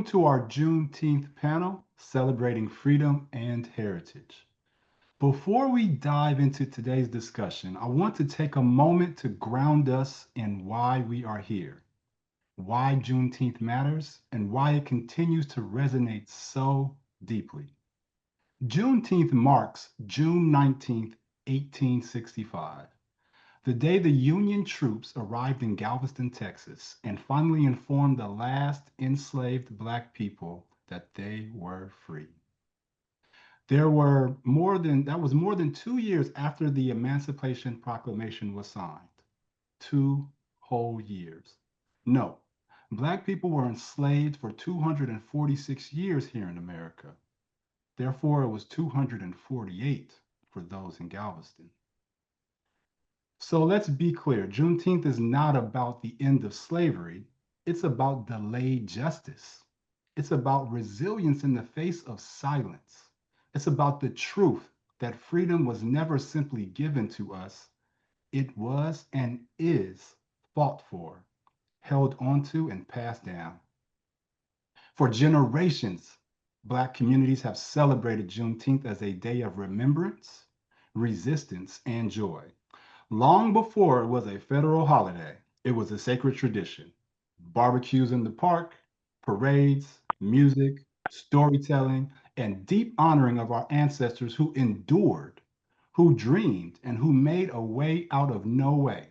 to our Juneteenth panel, Celebrating Freedom and Heritage. Before we dive into today's discussion, I want to take a moment to ground us in why we are here, why Juneteenth matters, and why it continues to resonate so deeply. Juneteenth marks June 19th, 1865, the day the Union troops arrived in Galveston, Texas, and finally informed the last enslaved Black people that they were free. That was more than 2 years after the Emancipation Proclamation was signed. 2 whole years. No, Black people were enslaved for 246 years here in America. Therefore, it was 248 for those in Galveston. So let's be clear, Juneteenth is not about the end of slavery. It's about delayed justice. It's about resilience in the face of silence. It's about the truth that freedom was never simply given to us. It was and is fought for, held onto, and passed down. For generations, Black communities have celebrated Juneteenth as a day of remembrance, resistance, and joy. Long before it was a federal holiday, it was a sacred tradition. Barbecues in the park, parades, music, storytelling, and deep honoring of our ancestors who endured, who dreamed, and who made a way out of no way.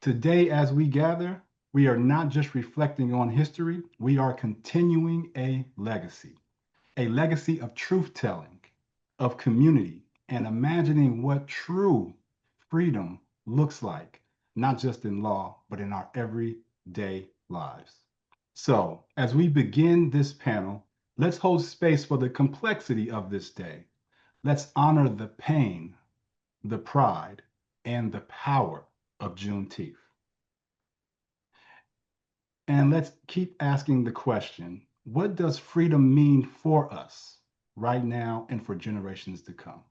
Today, as we gather, we are not just reflecting on history, we are continuing a legacy of truth telling, of community, and imagining what true freedom looks like, not just in law, but in our everyday lives. So, as we begin this panel, let's hold space for the complexity of this day. Let's honor the pain, the pride, and the power of Juneteenth. And let's keep asking the question, what does freedom mean for us right now and for generations to come?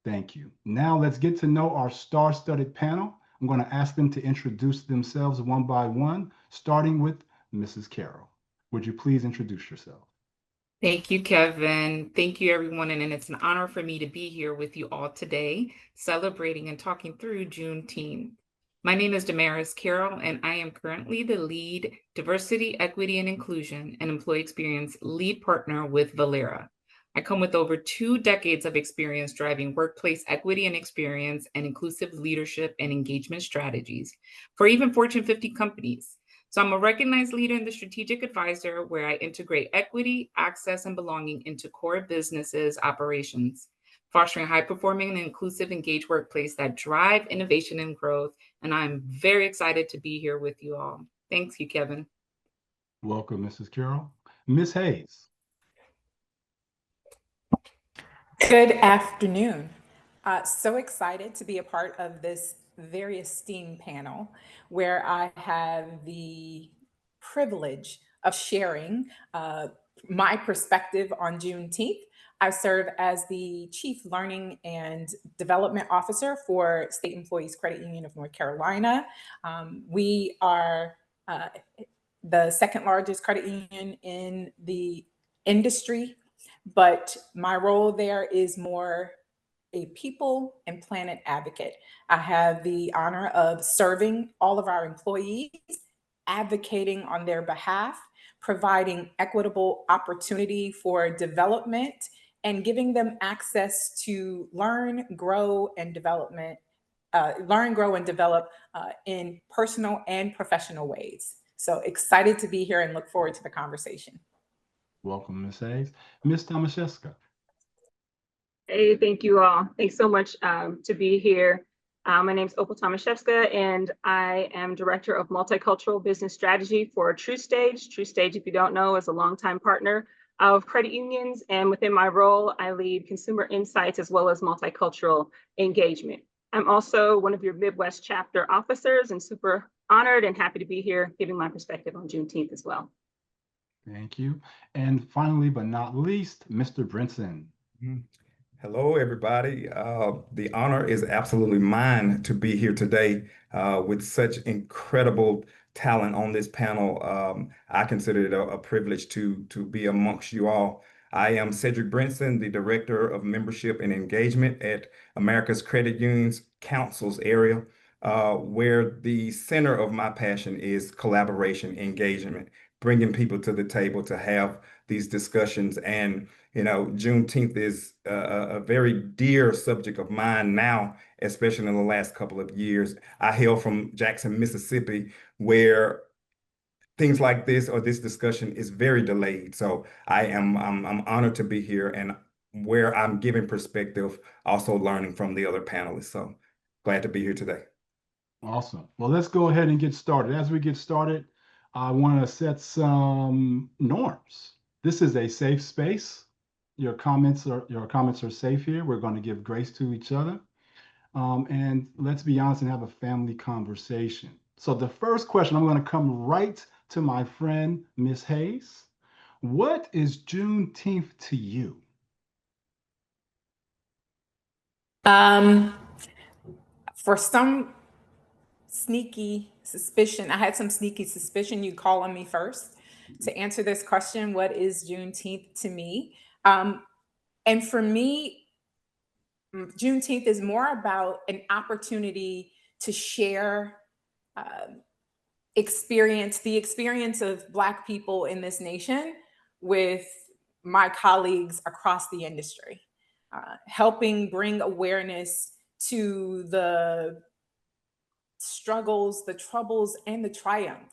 Thank you. Now let's get to know our star-studded panel. I'm going to ask them to introduce themselves one by one, starting with Mrs. Carroll. Would you please introduce yourself? Thank you, Kevin. Thank you, everyone. And it's an honor for me to be here with you all today, celebrating and talking through Juneteenth. My name is Damaris Carroll, and I am currently the lead Diversity, Equity, and Inclusion and Employee Experience lead partner with Valera. I come with over 2 decades of experience driving workplace equity and experience and inclusive leadership and engagement strategies for even Fortune 50 companies. So I'm a recognized leader in the strategic advisor where I integrate equity, access, and belonging into core businesses operations, fostering high-performing and inclusive engaged workplace that drive innovation and growth. And I'm very excited to be here with you all. Thanks you, Kevin. Welcome, Mrs. Carroll. Ms. Hayes. Good afternoon. So excited to be a part of this very esteemed panel where I have the privilege of sharing my perspective on Juneteenth. I serve as the Chief Learning and Development Officer for State Employees Credit Union of North Carolina. We are the second largest credit union in the industry, but my role there is more a people and planet advocate. I have the honor of serving all of our employees, advocating on their behalf, providing equitable opportunity for development, and giving them access to learn, grow, and develop in personal and professional ways. So excited to be here and look forward to the conversation. Welcome, Ms. Hayes. Ms. Tomaszewska. Hey, thank you all. Thanks so much to be here. My name is Opal Tomaszewska, and I am Director of Multicultural Business Strategy for TrueStage. TrueStage, if you don't know, is a longtime partner of credit unions. And within my role, I lead consumer insights as well as multicultural engagement. I'm also one of your Midwest chapter officers and super honored and happy to be here giving my perspective on Juneteenth as well. Thank you. And finally, but not least, Mr. Brinson. Hello, everybody. The honor is absolutely mine to be here today with such incredible talent on this panel. I consider it a privilege to be amongst you all. I am Cedric Brinson, the Director of Membership and Engagement at America's Credit Unions Council's area, where the center of my passion is collaboration, engagement, bringing people to the table to have these discussions. And, Juneteenth is a very dear subject of mine now, especially in the last couple of years. I hail from Jackson, Mississippi, where things like this or this discussion is very delayed. So I'm honored to be here, and where I'm giving perspective, also learning from the other panelists. So glad to be here today. Awesome. Well, let's go ahead and get started. As we get started, I want to set some norms. This is a safe space. Your comments are safe here. We're going to give grace to each other. And let's be honest and have a family conversation. So the first question, I'm going to come right to my friend, Miss Hayes. What is Juneteenth to you? For some sneaky suspicion, I had some sneaky suspicion you'd call on me first to answer this question. What is Juneteenth to me? And for me, Juneteenth is more about an opportunity to share the experience of Black people in this nation with my colleagues across the industry, helping bring awareness to the struggles, the troubles, and the triumph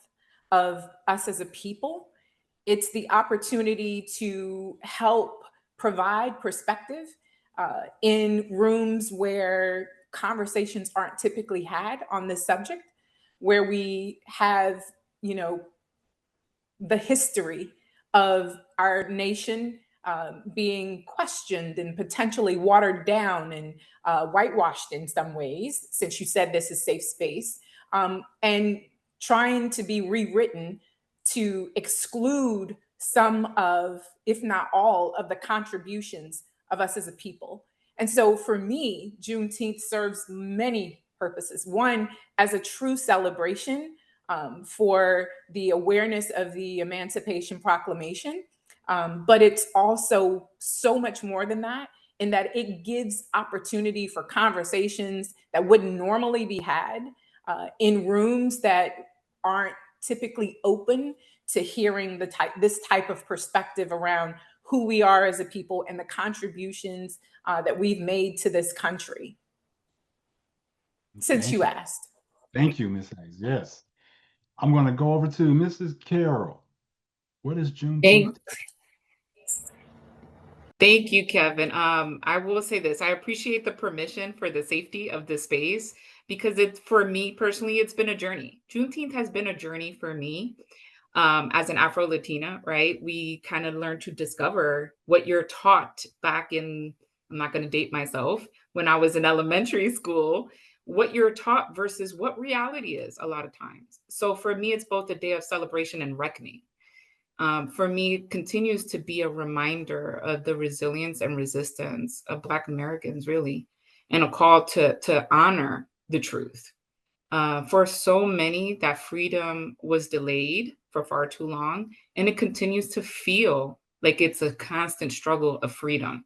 of us as a people. It's the opportunity to help provide perspective in rooms where conversations aren't typically had on this subject, where we have, the history of our nation being questioned and potentially watered down and whitewashed in some ways, since you said this is safe space, and trying to be rewritten to exclude some of, if not all, of the contributions of us as a people. And so for me, Juneteenth serves many purposes. One, as a true celebration for the awareness of the Emancipation Proclamation, but it's also so much more than that, in that it gives opportunity for conversations that wouldn't normally be had in rooms that aren't typically open to hearing this type of perspective around who we are as a people and the contributions that we've made to this country. Since you asked. Thank you, Ms. Hayes. Yes. I'm going to go over to Mrs. Carroll. What is Juneteenth? Thank you, Kevin. I will say this. I appreciate the permission for the safety of the space, because for me personally, it's been a journey. Juneteenth has been a journey for me as an Afro-Latina, right? We kind of learn to discover what you're taught back in, I'm not going to date myself, when I was in elementary school, what you're taught versus what reality is a lot of times. So for me, it's both a day of celebration and reckoning. For me, it continues to be a reminder of the resilience and resistance of Black Americans, really, and a call to honor the truth. For so many, that freedom was delayed for far too long, and it continues to feel like it's a constant struggle of freedom.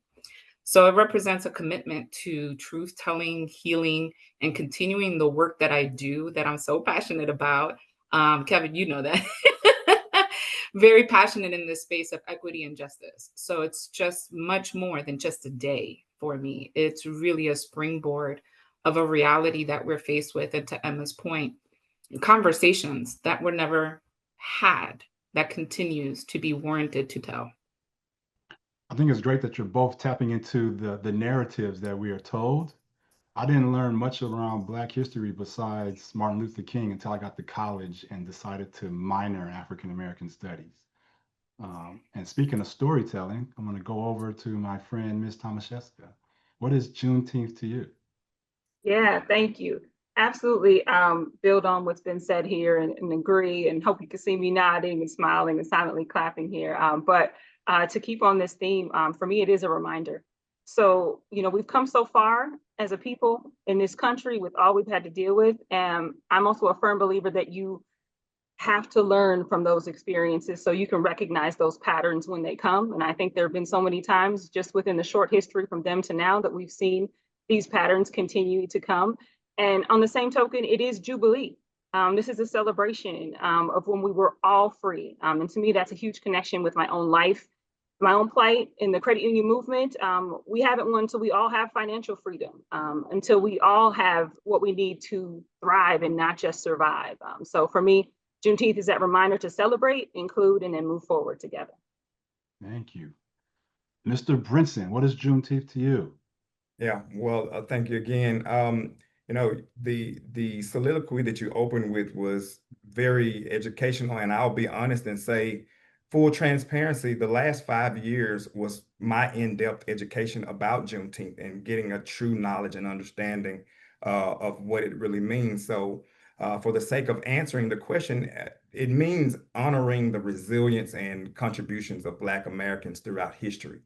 So it represents a commitment to truth-telling, healing, and continuing the work that I do that I'm so passionate about. Kevin, you know that. Very passionate in this space of equity and justice. So it's just much more than just a day for me. It's really a springboard of a reality that we're faced with. And to Emma's point, conversations that were never had that continues to be warranted to tell. I think it's great that you're both tapping into the narratives that we are told. I didn't learn much around Black history besides Martin Luther King until I got to college and decided to minor in African American studies. And speaking of storytelling, I'm going to go over to my friend, Ms. Tomaszewska. What is Juneteenth to you? Yeah, thank you. Absolutely. Build on what's been said here and agree, and hope you can see me nodding and smiling and silently clapping here. But to keep on this theme, for me, it is a reminder. So, we've come so far as a people in this country with all we've had to deal with. And I'm also a firm believer that you have to learn from those experiences so you can recognize those patterns when they come. And I think there have been so many times just within the short history from them to now that we've seen these patterns continue to come. And on the same token, it is Jubilee. This is a celebration of when we were all free. And to me, that's a huge connection with my own life, my own plight in the credit union movement. We haven't won until we all have financial freedom, until we all have what we need to thrive and not just survive. So for me, Juneteenth is that reminder to celebrate, include, and then move forward together. Thank you. Mr. Brinson, what is Juneteenth to you? Yeah, well, thank you again. You know, the soliloquy that you opened with was very educational, and I'll be honest and say, full transparency, the last 5 years was my in-depth education about Juneteenth and getting a true knowledge and understanding of what it really means. So, for the sake of answering the question, it means honoring the resilience and contributions of Black Americans throughout history.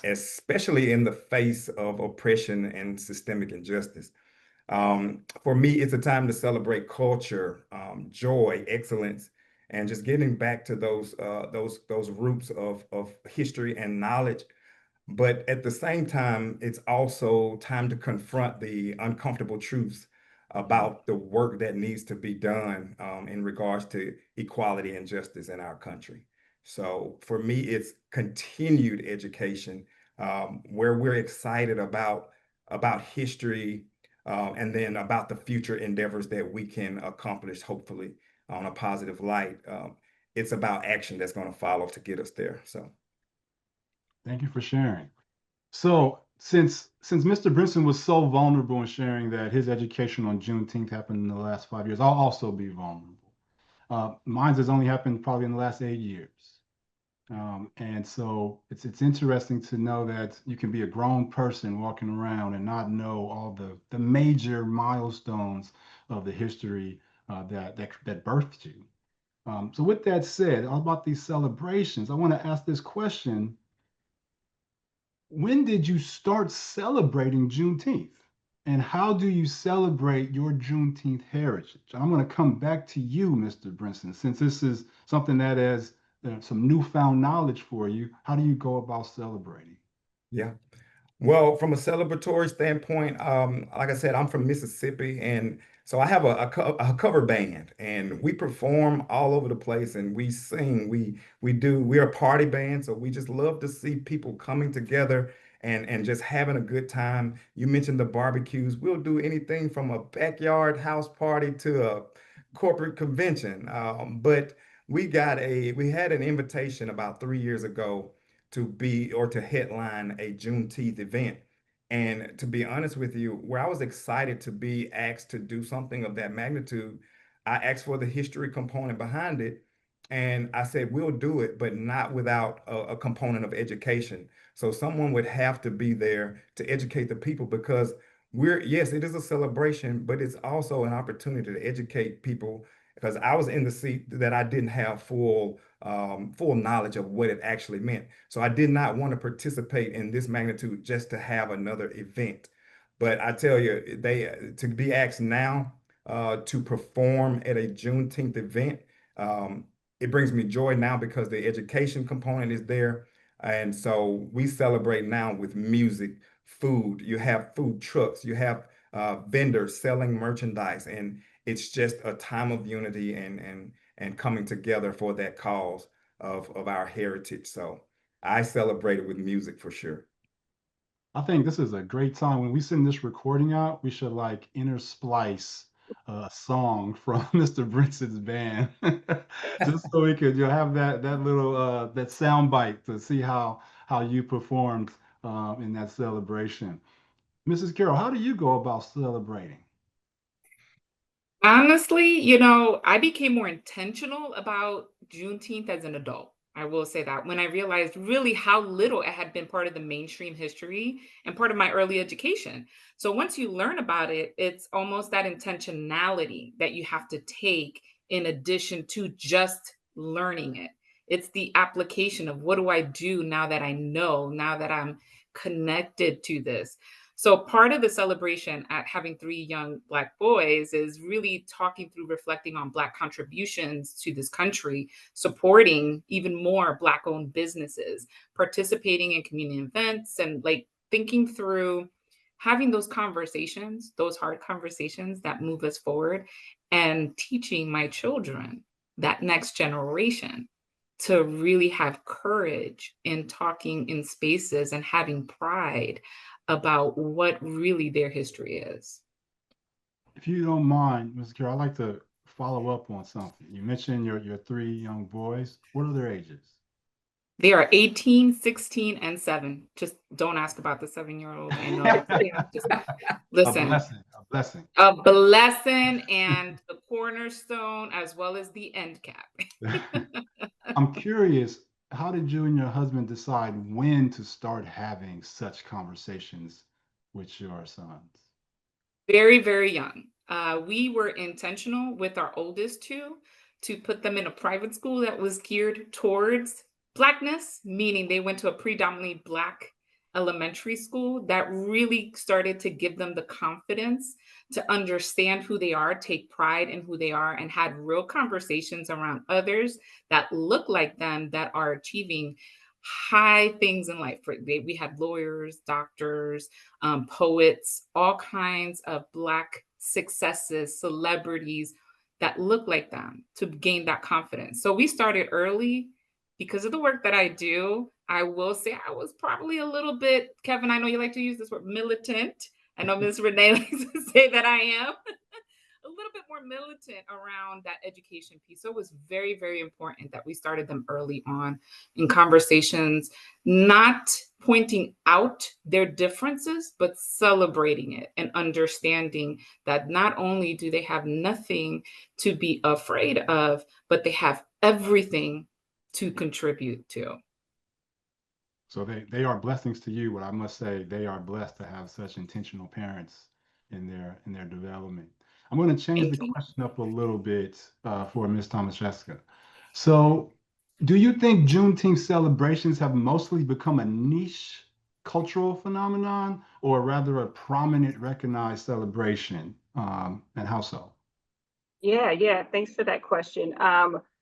Especially in the face of oppression and systemic injustice. For me, it's a time to celebrate culture, joy, excellence, and just getting back to those roots of history and knowledge. But at the same time, it's also time to confront the uncomfortable truths about the work that needs to be done in regards to equality and justice in our country. So for me, it's continued education where we're excited about history and then about the future endeavors that we can accomplish, hopefully on a positive light. It's about action that's going to follow to get us there. So. Thank you for sharing. So since Mr. Brinson was so vulnerable in sharing that his education on Juneteenth happened in the last 5 years, I'll also be vulnerable. Mine has only happened probably in the last 8 years. And so it's interesting to know that you can be a grown person walking around and not know all the major milestones of the history that birthed you. So with that said, all about these celebrations, I want to ask this question. When did you start celebrating Juneteenth? And how do you celebrate your Juneteenth heritage? I'm going to come back to you, Mr. Brinson, since this is something that is some newfound knowledge for you. How do you go about celebrating? Yeah. Well, from a celebratory standpoint, like I said, I'm from Mississippi, and so I have a cover band, and we perform all over the place, and we sing. We're a party band, so we just love to see people coming together and just having a good time. You mentioned the barbecues. We'll do anything from a backyard house party to a corporate convention. But we had an invitation about 3 years ago to headline a Juneteenth event. And to be honest with you, where I was excited to be asked to do something of that magnitude, I asked for the history component behind it. And I said, we'll do it, but not without a component of education. So someone would have to be there to educate the people because yes, it is a celebration, but it's also an opportunity to educate people because I was in the seat that I didn't have full knowledge of what it actually meant. So I did not want to participate in this magnitude just to have another event. But I tell you, to be asked now to perform at a Juneteenth event, it brings me joy now because the education component is there. And so we celebrate now with music, food. You have food trucks, you have vendors selling merchandise, and it's just a time of unity and coming together for that cause of our heritage. So I celebrate it with music for sure. I think this is a great time. When we send this recording out, we should like intersplice a song from Mr. Brinson's band, just so we could have that little that sound bite to see how you performed in that celebration. Mrs. Carroll, how do you go about celebrating? Honestly, I became more intentional about Juneteenth as an adult. I will say that when I realized really how little it had been part of the mainstream history and part of my early education. So once you learn about it, it's almost that intentionality that you have to take in addition to just learning it. It's the application of what do I do now that I know, now that I'm connected to this. So part of the celebration at having 3 young Black boys is really talking through, reflecting on Black contributions to this country, supporting even more Black-owned businesses, participating in community events, and like thinking through having those conversations, those hard conversations that move us forward, and teaching my children, that next generation, to really have courage in talking in spaces and having pride about what really their history is. If you don't mind, Ms. Carroll, I'd like to follow up on something. You mentioned your 3 young boys. What are their ages? They are 18, 16, and 7. Just don't ask about the 7-year-old. I know. Just listen. A blessing. A blessing and the cornerstone as well as the end cap. I'm curious, how did you and your husband decide when to start having such conversations with your sons? Very, very young. We were intentional with our oldest 2 to put them in a private school that was geared towards Blackness, meaning they went to a predominantly Black elementary school that really started to give them the confidence to understand who they are, take pride in who they are, and had real conversations around others that look like them, that are achieving high things in life. We had lawyers, doctors, poets, all kinds of Black successes, celebrities that look like them, to gain that confidence. So we started early. Because of the work that I do, I will say I was probably a little bit, Kevin, I know you like to use this word, militant. I know Ms. Renee likes to say that I am a little bit more militant around that education piece. So it was very, very important that we started them early on in conversations, not pointing out their differences, but celebrating it and understanding that not only do they have nothing to be afraid of, but they have everything to contribute to. So they are blessings to you, but I must say they are blessed to have such intentional parents in their development. I'm going to change the question up a little bit for Ms. Tomaszewska. So do you think Juneteenth celebrations have mostly become a niche cultural phenomenon, or rather a prominent recognized celebration? And how so? Yeah. Thanks for that question.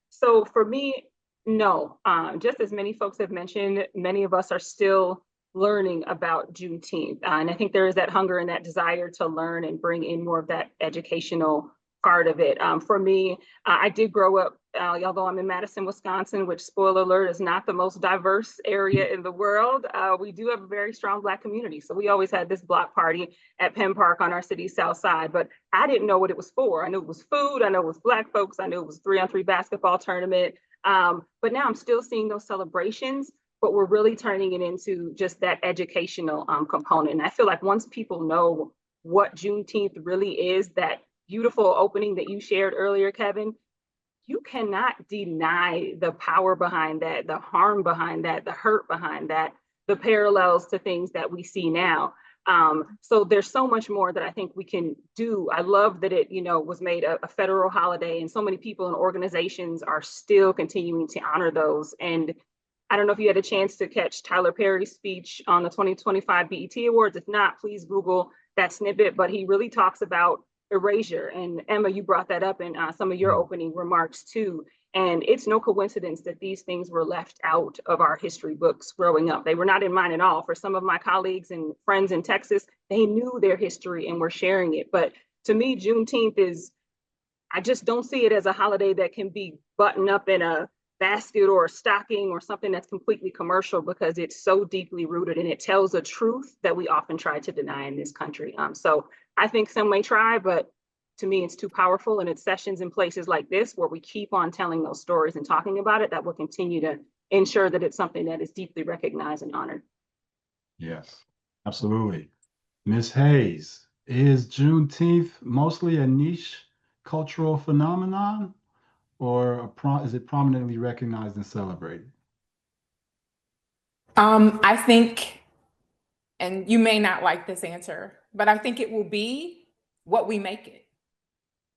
So for me, no. Just as many folks have mentioned, many of us are still learning about Juneteenth. And I think there is that hunger and that desire to learn and bring in more of that educational part of it. For me, I did grow up, although I'm in Madison, Wisconsin, which, spoiler alert, is not the most diverse area in the world. We do have a very strong Black community. So we always had this block party at Penn Park on our city's south side, but I didn't know what it was for. I knew it was food. I know it was Black folks. I knew it was 3-on-3 basketball tournament. But now I'm still seeing those celebrations, but we're really turning it into just that educational component. And I feel like once people know what Juneteenth really is, that beautiful opening that you shared earlier, Kevin, you cannot deny the power behind that, the harm behind that, the hurt behind that, the parallels to things that we see now. So there's so much more that I think we can do. I love that it, was made a federal holiday, and so many people and organizations are still continuing to honor those. And I don't know if you had a chance to catch Tyler Perry's speech on the 2025 BET Awards. If not, please Google that snippet. But he really talks about erasure. And Emma, you brought that up in some of your opening remarks too. And it's no coincidence that these things were left out of our history books growing up. They were not in mine at all. For some of my colleagues and friends in Texas, they knew their history and were sharing it. But to me, Juneteenth I just don't see it as a holiday that can be buttoned up in a basket or a stocking or something that's completely commercial, because it's so deeply rooted and it tells a truth that we often try to deny in this country. So I think some may try, but to me, it's too powerful. And it's sessions in places like this where we keep on telling those stories and talking about it that will continue to ensure that it's something that is deeply recognized and honored. Yes, absolutely. Ms. Hayes, is Juneteenth mostly a niche cultural phenomenon, or is it prominently recognized and celebrated? I think, and you may not like this answer, but I think it will be what we make it.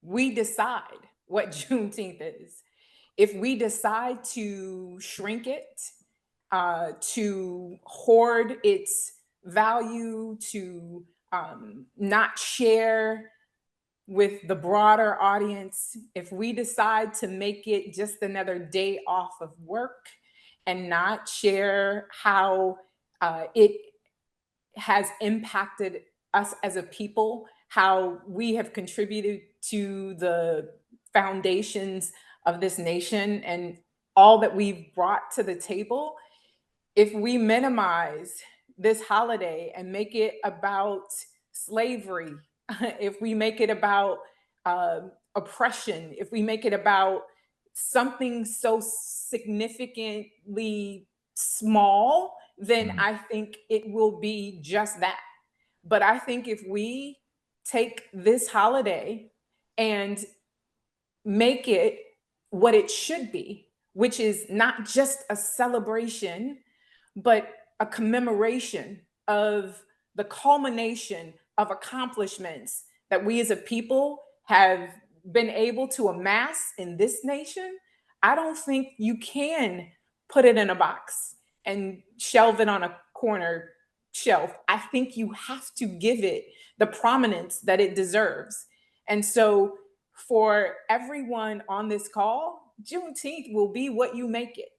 We decide what Juneteenth is. If we decide to shrink it, to hoard its value, to not share with the broader audience, if we decide to make it just another day off of work and not share how it has impacted us as a people, how we have contributed to the foundations of this nation and all that we've brought to the table, if we minimize this holiday and make it about slavery, if we make it about oppression, if we make it about something so significantly small, then I think it will be just that. But I think if we take this holiday and make it what it should be, which is not just a celebration, but a commemoration of the culmination of accomplishments that we as a people have been able to amass in this nation, I don't think you can put it in a box and shelve it on a corner shelf. I think you have to give it the prominence that it deserves. And so for everyone on this call, Juneteenth will be what you make it.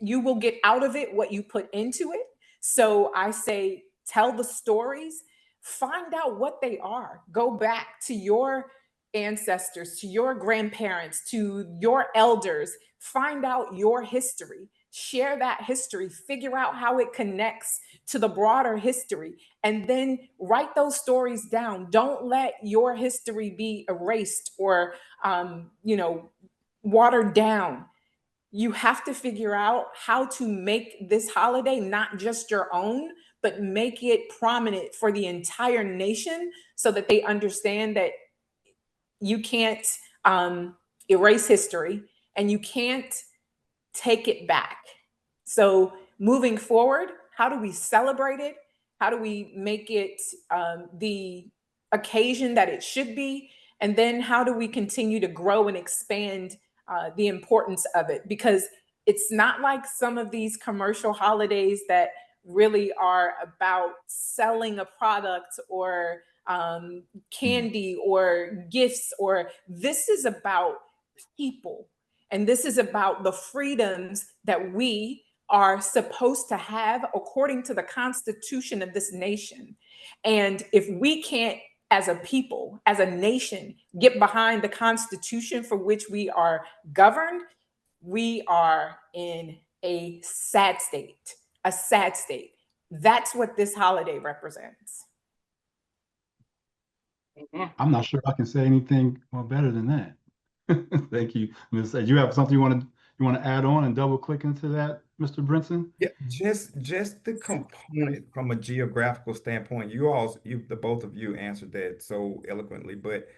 You will get out of it what you put into it. So I say, tell the stories, find out what they are. Go back to your ancestors, to your grandparents, to your elders, find out your history, share that history, figure out how it connects to the broader history, and then write those stories down. Don't let your history be erased or, watered down. You have to figure out how to make this holiday not just your own, but make it prominent for the entire nation so that they understand that you can't erase history and you can't take it back. So moving forward, how do we celebrate it? How do we make it the occasion that it should be? And then how do we continue to grow and expand the importance of it? Because it's not like some of these commercial holidays that really are about selling a product or candy or gifts, or this is about people. And this is about the freedoms that we are supposed to have according to the Constitution of this nation. And if we can't, as a people, as a nation, get behind the Constitution for which we are governed, we are in a sad state, a sad state. That's what this holiday represents. I'm not sure I can say anything more better than that. Thank you, Ms. Do you have something you want to add on and double click into that, Mr. Brinson? Yeah, just the component from a geographical standpoint. The both of you answered that so eloquently, but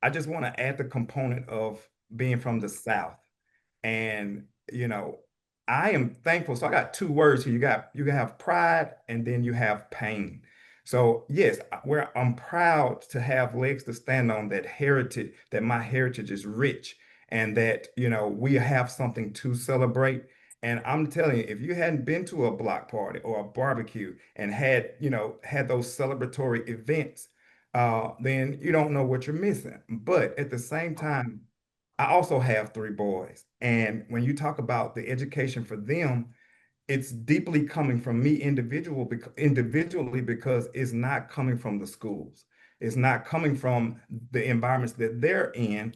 I just want to add the component of being from the South. And I am thankful. So I got two words here. You have pride and then you have pain. So yes, I'm proud to have legs to stand on, that heritage, that my heritage is rich, and that we have something to celebrate. And I'm telling you, if you hadn't been to a block party or a barbecue and had those celebratory events, then you don't know what you're missing. But at the same time, I also have three boys. And when you talk about the education for them, it's deeply coming from me individually, because it's not coming from the schools. It's not coming from the environments that they're in.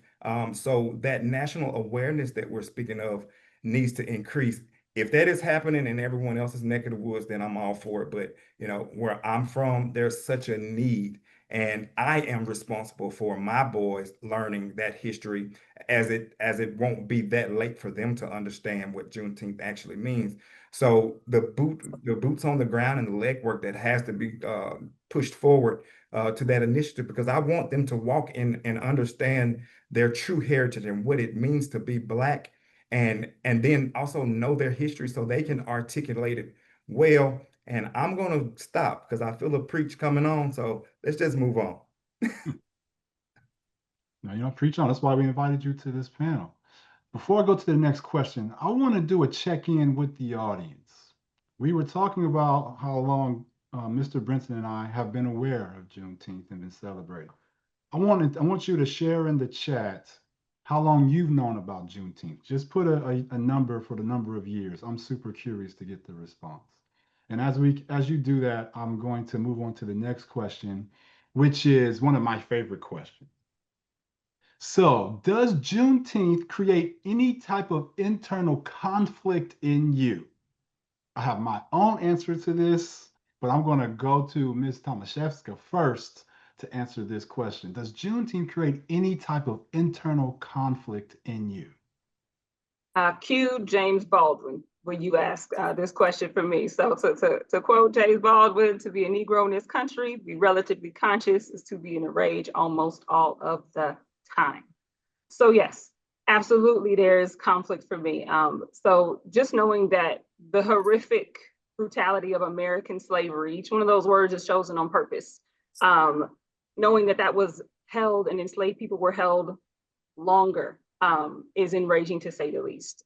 So that national awareness that we're speaking of needs to increase. If that is happening in everyone else's neck of the woods, then I'm all for it. But where I'm from, there's such a need. And I am responsible for my boys learning that history, as it won't be that late for them to understand what Juneteenth actually means. So the boots on the ground and the legwork that has to be pushed forward to that initiative, because I want them to walk in and understand their true heritage and what it means to be Black, and then also know their history so they can articulate it well. And I'm going to stop because I feel a preach coming on. So let's just move on. No, preach on. That's why we invited you to this panel. Before I go to the next question, I want to do a check-in with the audience. We were talking about how long Mr. Brinson and I have been aware of Juneteenth and been celebrating. I want you to share in the chat how long you've known about Juneteenth. Just put a number for the number of years. I'm super curious to get the response. And as you do that, I'm going to move on to the next question, which is one of my favorite questions. So, does Juneteenth create any type of internal conflict in you? I have my own answer to this, but I'm going to go to Ms. Tomaszewska first to answer this question. Does Juneteenth create any type of internal conflict in you? Cue James Baldwin when you ask this question for me. So to quote James Baldwin, to be a Negro in this country, be relatively conscious is to be in a rage almost all of the time. So yes, absolutely there is conflict for me. So just knowing that the horrific brutality of American slavery, each one of those words is chosen on purpose. Knowing that that was held and enslaved people were held longer is enraging to say the least.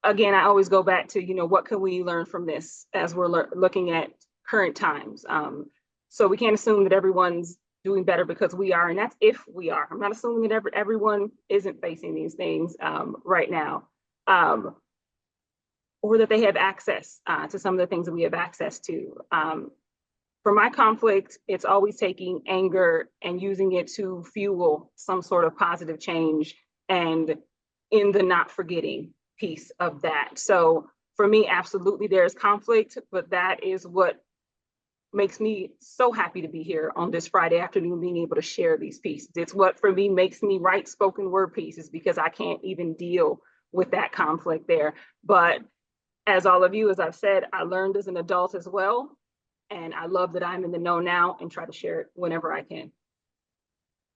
Again, I always go back to, what can we learn from this as we're looking at current times? So we can't assume that everyone's doing better because we are, and that's if we are. I'm not assuming that everyone isn't facing these things right now, or that they have access to some of the things that we have access to. For my conflict, it's always taking anger and using it to fuel some sort of positive change and in the not forgetting piece of that. So for me, absolutely there's conflict, but that is what makes me so happy to be here on this Friday afternoon, being able to share these pieces. It's what for me makes me write spoken word pieces because I can't even deal with that conflict there. But as all of you, as I've said, I learned as an adult as well. And I love that I'm in the know now and try to share it whenever I can.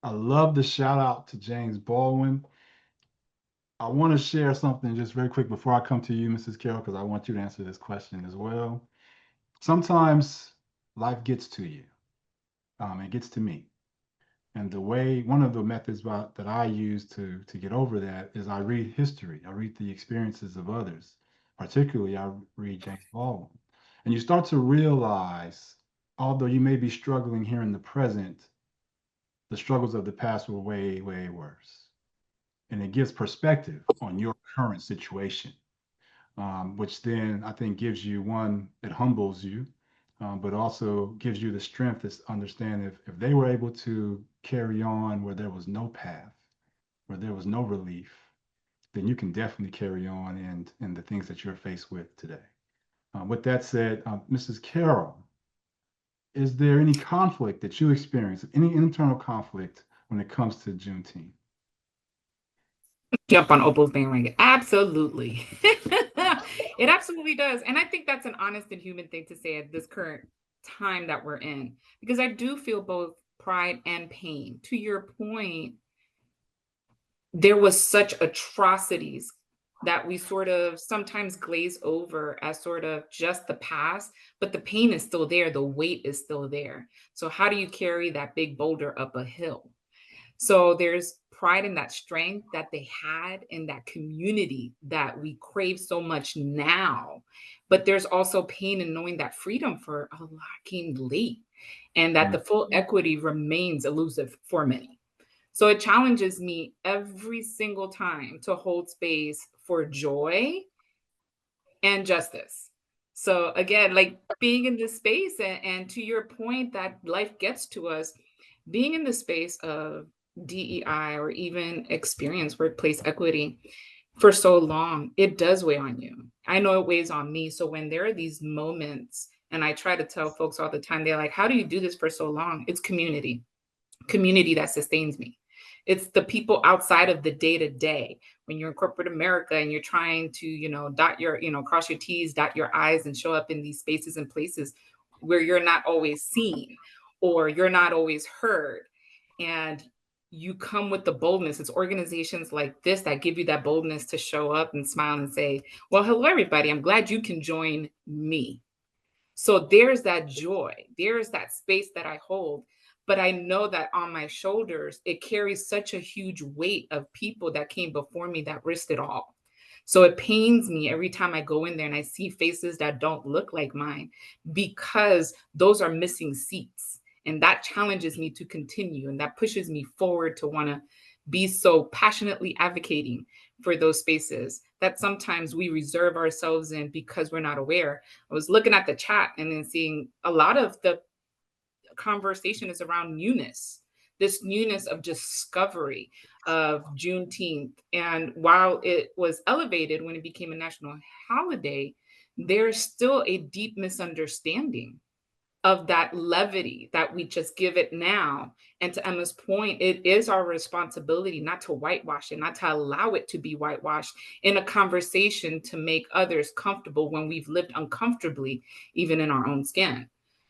I love the shout out to James Baldwin. I want to share something just very quick before I come to you, Mrs. Carroll, because I want you to answer this question as well. Sometimes life gets to you. It gets to me. And one of the methods that I use to get over that is I read history. I read the experiences of others. Particularly, I read James Baldwin. And you start to realize, although you may be struggling here in the present, the struggles of the past were way, way worse. And it gives perspective on your current situation, which then I think gives you one, it humbles you, but also gives you the strength to understand if they were able to carry on where there was no path, where there was no relief, then you can definitely carry on in the things that you're faced with today. With that said, Mrs. Carroll, is there any conflict that you experience, any internal conflict when it comes to Juneteenth? Jump on Opal's bandwagon. Absolutely. It absolutely does. And I think that's an honest and human thing to say at this current time that we're in, because I do feel both pride and pain. To your point, there was such atrocities that we sort of sometimes glaze over as sort of just the past, but the pain is still there. The weight is still there. So how do you carry that big boulder up a hill? So there's pride in that strength that they had in that community that we crave so much now. But there's also pain in knowing that freedom for a lot came late and that the full equity remains elusive for many. So it challenges me every single time to hold space for joy and justice. So again, like being in this space and to your point that life gets to us, being in the space of DEI or even experience workplace equity for so long, it does weigh on you. I know it weighs on me. So when there are these moments, and I try to tell folks all the time, they're like, how do you do this for so long? It's community that sustains me. It's the people outside of the day to day. When you're in corporate America and you're trying to, dot your, cross your T's, dot your I's, and show up in these spaces and places where you're not always seen or you're not always heard. And you come with the boldness. It's organizations like this that give you that boldness to show up and smile and say, well, hello, everybody. I'm glad you can join me. So there's that joy. There's that space that I hold. But I know that on my shoulders, it carries such a huge weight of people that came before me that risked it all. So it pains me every time I go in there and I see faces that don't look like mine, because those are missing seats. And that challenges me to continue. And that pushes me forward to want to be so passionately advocating for those spaces that sometimes we reserve ourselves in because we're not aware. I was looking at the chat and then seeing a lot of the conversation is around newness, this newness of discovery of Juneteenth. And while it was elevated when it became a national holiday, there's still a deep misunderstanding of that levity that we just give it now. And to Emma's point, it is our responsibility not to whitewash it, not to allow it to be whitewashed in a conversation to make others comfortable when we've lived uncomfortably, even in our own skin.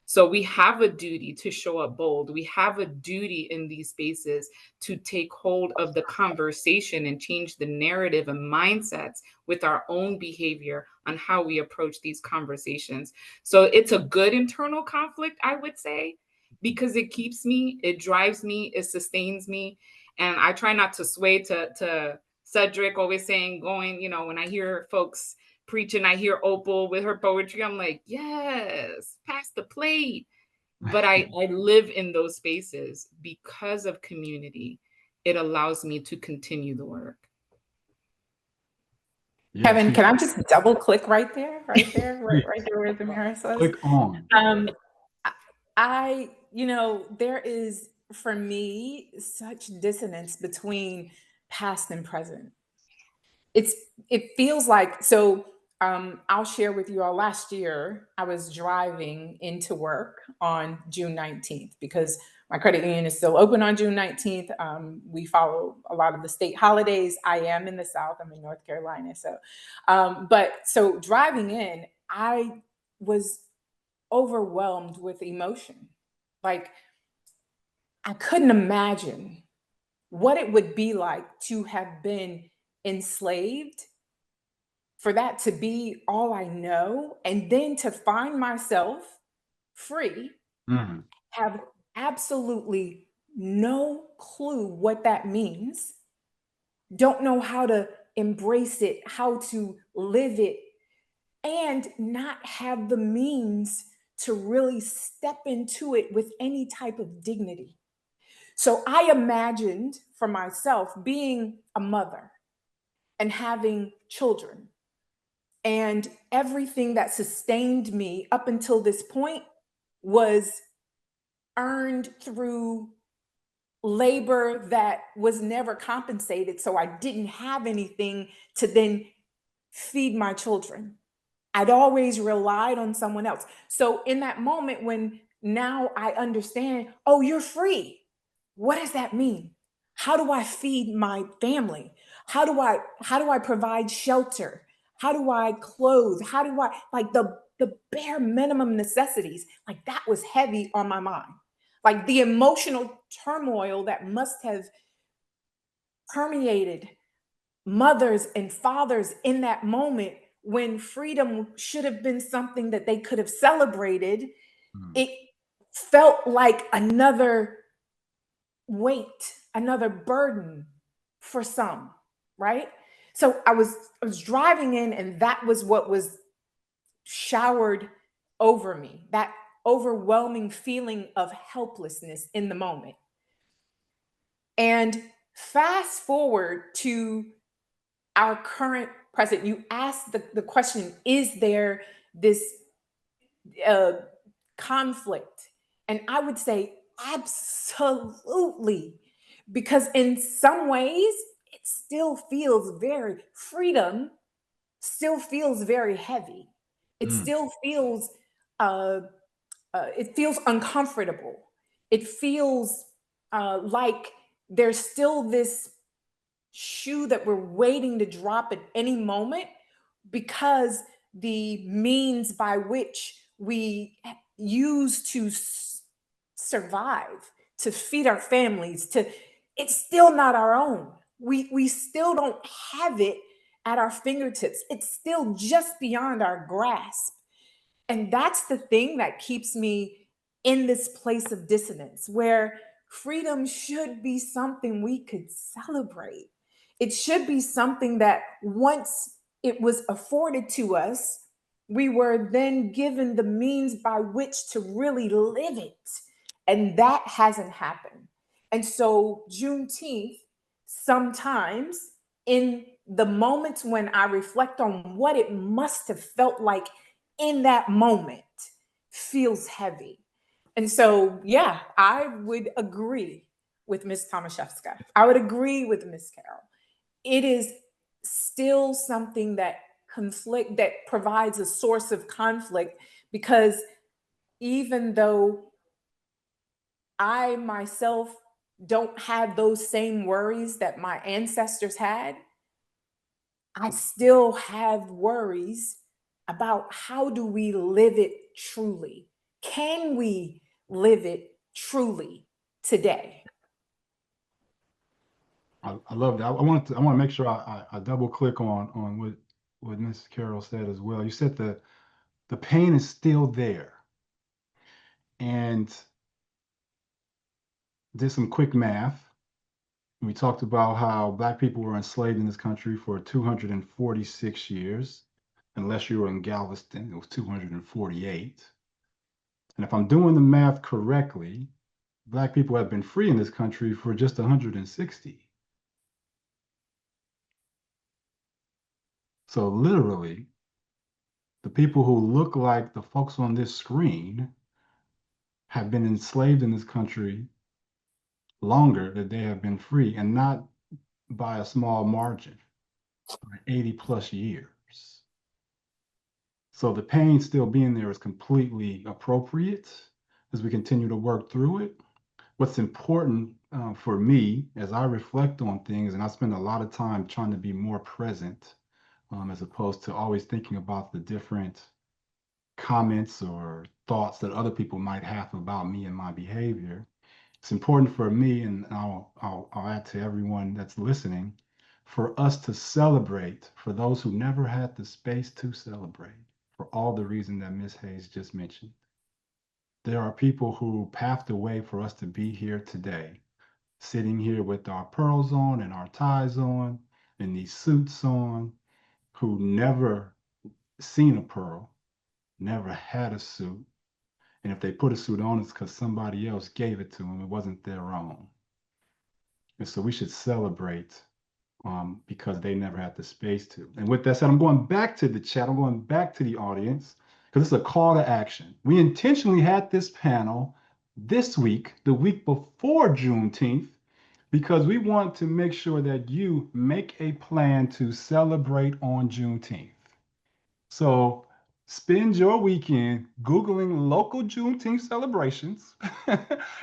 So we have a duty to show up bold. We have a duty in these spaces to take hold of the conversation and change the narrative and mindsets with our own behavior on how we approach these conversations. So it's a good internal conflict, I would say, because it keeps me, it drives me, it sustains me. And I try not to sway to Cedric always saying, going, you know, when I hear folks preaching, I hear Opal with her poetry, I'm like, yes, pass the plate. But I live in those spaces because of community. It allows me to continue the work. Yeah, Kevin, see, can I just double click right there right there where the mirror says? click on. You know, there is, for me, such dissonance between past and present. It feels like, so I'll share with you all, last year, I was driving into work on June 19th because my credit union is still open on June 19th. We follow a lot of the state holidays. I am in the South, I'm in North Carolina. So driving in, I was overwhelmed with emotion. Like, I couldn't imagine what it would be like to have been enslaved, for that to be all I know, and then to find myself free, have absolutely no clue what that means, don't know how to embrace it, how to live it, and not have the means to really step into it with any type of dignity. So I imagined for myself being a mother and having children, and everything that sustained me up until this point was earned through labor that was never compensated. So I didn't have anything to then feed my children. I'd always relied on someone else. So in that moment, when now I understand, oh, you're free, what does that mean? How do I feed my family? How do I provide shelter? How do I clothe? How do I, like, the bare minimum necessities? Like, that was heavy on my mind. Like, the emotional turmoil that must have permeated mothers and fathers in that moment, when freedom should have been something that they could have celebrated, it felt like another weight, another burden for some, right? So I was driving in, and that was what was showered over me, that overwhelming feeling of helplessness in the moment. And fast forward to our current present, you asked the question, is there this conflict? And I would say absolutely, because in some ways it still feels freedom still feels very heavy. It still feels it feels uncomfortable. It feels like there's still this shoe that we're waiting to drop at any moment, because the means by which we use to survive, to feed our families, it's still not our own. We still don't have it at our fingertips. It's still just beyond our grasp. And that's the thing that keeps me in this place of dissonance, where freedom should be something we could celebrate. It should be something that once it was afforded to us, we were then given the means by which to really live it. And that hasn't happened. And so Juneteenth, sometimes in the moments when I reflect on what it must have felt like in that moment, feels heavy. And so, yeah, I would agree with Ms. Tomaszewska. I would agree with Ms. Carroll. It is still something that provides a source of conflict, because even though I myself don't have those same worries that my ancestors had, I still have worries about how do we live it truly? Can we live it truly today? I love that. I want to make sure I double click on what Ms. Carroll said as well. You said the pain is still there. And did some quick math. We talked about how Black people were enslaved in this country for 246 years. Unless you were in Galveston, it was 248. And if I'm doing the math correctly, Black people have been free in this country for just 160. So literally, the people who look like the folks on this screen have been enslaved in this country longer than they have been free, and not by a small margin, 80 plus years. So the pain still being there is completely appropriate as we continue to work through it. What's important for me as I reflect on things, and I spend a lot of time trying to be more present as opposed to always thinking about the different comments or thoughts that other people might have about me and my behavior. It's important for me, and I'll add to everyone that's listening, for us to celebrate for those who never had the space to celebrate, for all the reasons that Ms. Hayes just mentioned. There are people who paved the way for us to be here today, sitting here with our pearls on and our ties on and these suits on, who never seen a pearl, never had a suit. And if they put a suit on, it's because somebody else gave it to them. It wasn't their own. And so we should celebrate because they never had the space to. And with that said, I'm going back to the chat. I'm going back to the audience because it's a call to action. We intentionally had this panel this week, the week before Juneteenth, because we want to make sure that you make a plan to celebrate on Juneteenth. So spend your weekend Googling local Juneteenth celebrations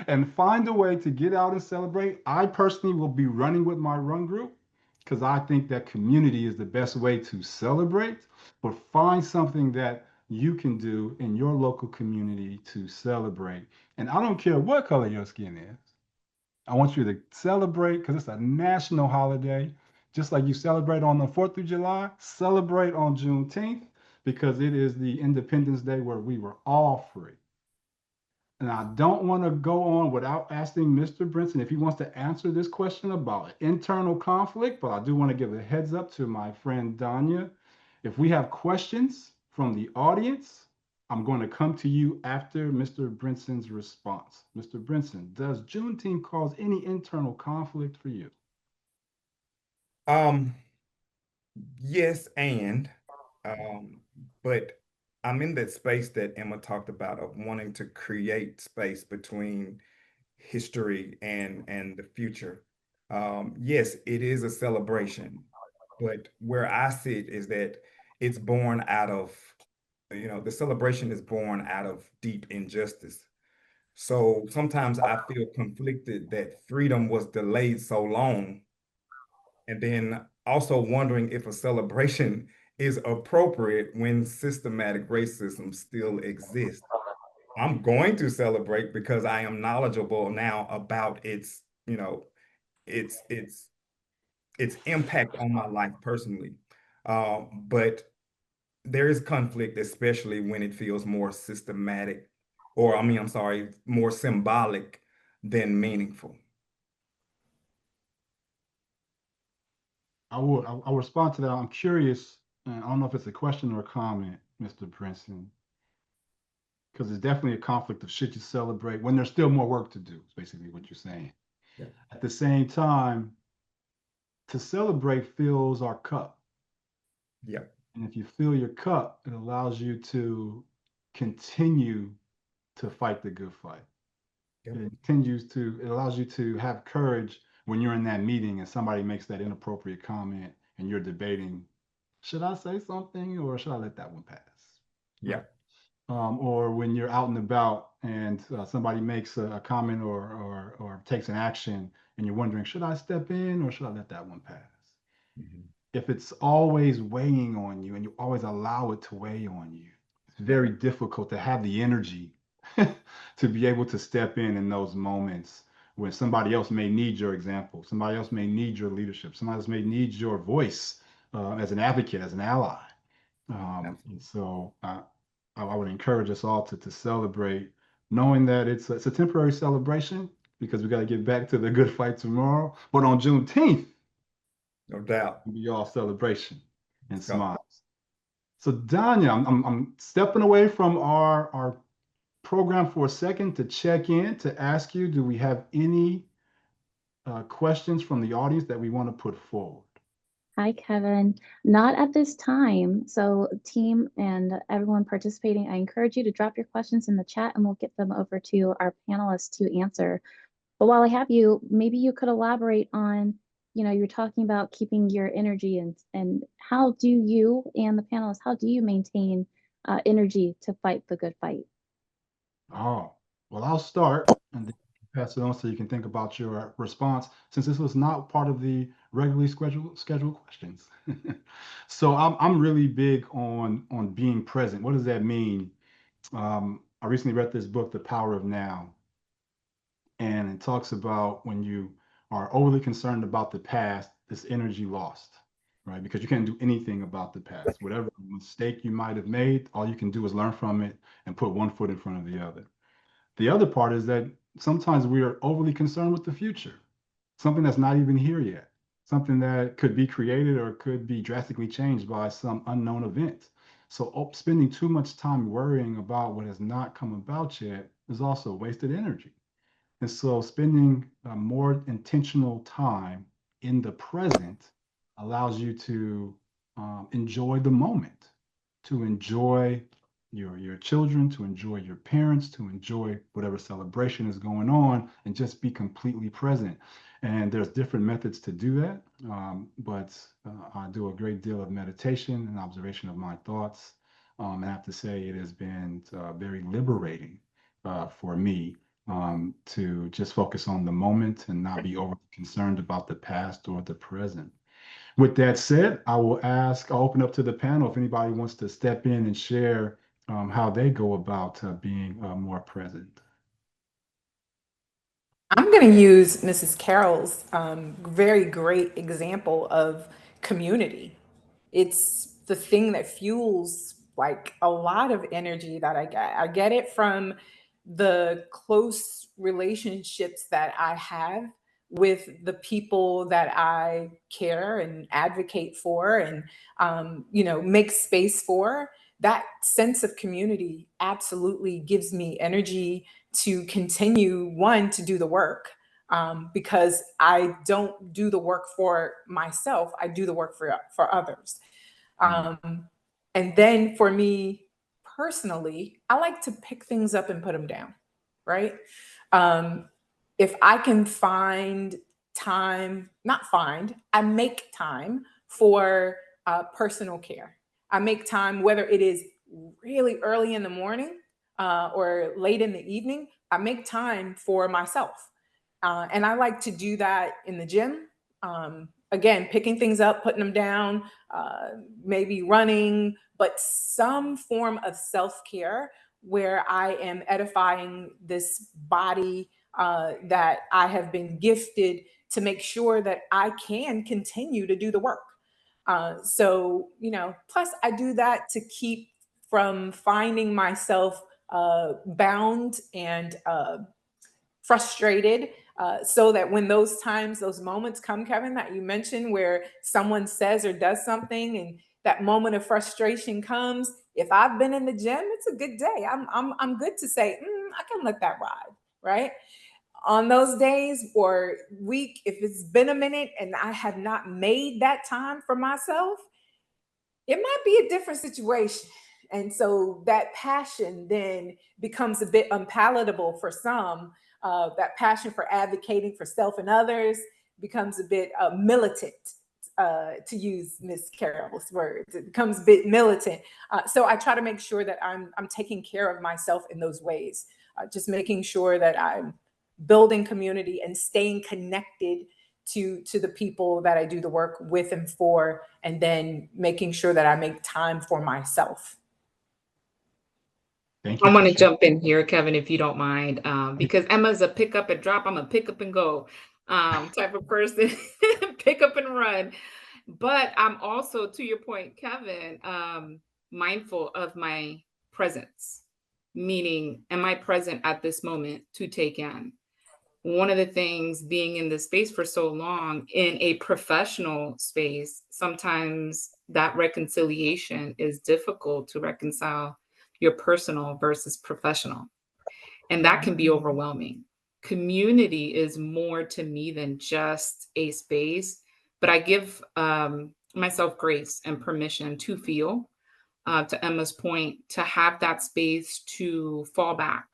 and find a way to get out and celebrate. I personally will be running with my run group because I think that community is the best way to celebrate, but find something that you can do in your local community to celebrate. And I don't care what color your skin is. I want you to celebrate because it's a national holiday. Just like you celebrate on the 4th of July, celebrate on Juneteenth because it is the Independence Day where we were all free. And I don't want to go on without asking Mr. Brinson if he wants to answer this question about internal conflict, but I do want to give a heads up to my friend Danya. If we have questions from the audience, I'm going to come to you after Mr. Brinson's response. Mr. Brinson, does Juneteenth cause any internal conflict for you? Yes, but I'm in that space that Emma talked about of wanting to create space between history and the future. Yes, it is a celebration, but where I sit is that it's born out of, the celebration is born out of deep injustice. So sometimes I feel conflicted that freedom was delayed so long, and then also wondering if a celebration is appropriate when systematic racism still exists. I'm going to celebrate because I am knowledgeable now about its its its impact on my life personally. But there is conflict, especially when it feels more systematic, or I'm sorry, more symbolic than meaningful. I'll respond to that. I'm curious and I don't know if it's a question or a comment, Mr. Princeton, because it's definitely a conflict of should you celebrate when there's still more work to do, is basically what you're saying. Yeah. At the same time, to celebrate fills our cup. Yeah. And if you fill your cup, it allows you to continue to fight the good fight. Yep. It allows you to have courage when you're in that meeting and somebody makes that inappropriate comment and you're debating, should I say something or should I let that one pass? Yeah. Or when you're out and about and somebody makes a comment or takes an action and you're wondering, should I step in or should I let that one pass? Mhm. If it's always weighing on you and you always allow it to weigh on you, it's very difficult to have the energy to be able to step in those moments when somebody else may need your example, somebody else may need your leadership, somebody else may need your voice as an advocate, as an ally. And so I would encourage us all to celebrate, knowing that it's a temporary celebration because we got to get back to the good fight tomorrow. But on Juneteenth, No doubt. it'll be all celebration and Let's go. smiles. So Danya, I'm stepping away from our program for a second to check in to ask you, do we have any questions from the audience that we want to put forward? Hi, Kevin. Not at this time. So, team and everyone participating, I encourage you to drop your questions in the chat and we'll get them over to our panelists to answer. But while I have you, maybe you could elaborate on, you're talking about keeping your energy and how do you and the panelists, how do you maintain energy to fight the good fight? Oh, well, I'll start and then pass it on so you can think about your response since this was not part of the regularly scheduled questions. So I'm really big on being present. What does that mean? I recently read this book, The Power of Now, and it talks about when you are overly concerned about the past, this energy lost, right? Because you can't do anything about the past. Whatever mistake you might have made, all you can do is learn from it and put one foot in front of the other. The other part is that sometimes we are overly concerned with the future, something that's not even here yet, something that could be created or could be drastically changed by some unknown event. So spending too much time worrying about what has not come about yet is also wasted energy. And so spending more intentional time in the present allows you to enjoy the moment, to enjoy your children, to enjoy your parents, to enjoy whatever celebration is going on, and just be completely present. And there's different methods to do that, but I do a great deal of meditation and observation of my thoughts. And I have to say it has been very liberating for me to just focus on the moment and not be overly concerned about the past or the present. With that said, I'll open up to the panel if anybody wants to step in and share how they go about being more present. I'm going to use Mrs. Carroll's very great example of community. It's the thing that fuels like a lot of energy that I get. I get it from the close relationships that I have with the people that I care and advocate for and make space for. That sense of community absolutely gives me energy to continue, one, to do the work, because I don't do the work for myself. I do the work for others. And then for me personally, I like to pick things up and put them down, right? If I can find time, not find, I make time for personal care. I make time, whether it is really early in the morning or late in the evening, I make time for myself. And I like to do that in the gym. Again, picking things up, putting them down, maybe running, but some form of self-care where I am edifying this body that I have been gifted to make sure that I can continue to do the work. So, plus I do that to keep from finding myself bound and frustrated, so that when those moments come, Kevin, that you mentioned where someone says or does something and that moment of frustration comes, if I've been in the gym, it's a good day. I'm good to say, I can let that ride, right? On those days or week, if it's been a minute and I have not made that time for myself, it might be a different situation. And so that passion then becomes a bit unpalatable for some. That passion for advocating for self and others becomes a bit militant, to use Miss Carol's words. It becomes a bit militant. So I try to make sure that I'm taking care of myself in those ways, just making sure that I'm building community and staying connected to the people that I do the work with and for, and then making sure that I make time for myself. Thank you. I want to jump in here, Kevin, if you don't mind, because Emma's a pick up and drop. I'm a pick up and go type of person, pick up and run. But I'm also, to your point, Kevin, mindful of my presence, meaning, am I present at this moment to take in? One of the things being in this space for so long in a professional space, sometimes that reconciliation is difficult to reconcile your personal versus professional. And that can be overwhelming. Community is more to me than just a space, but I give myself grace and permission to feel, to Emma's point, to have that space to fall back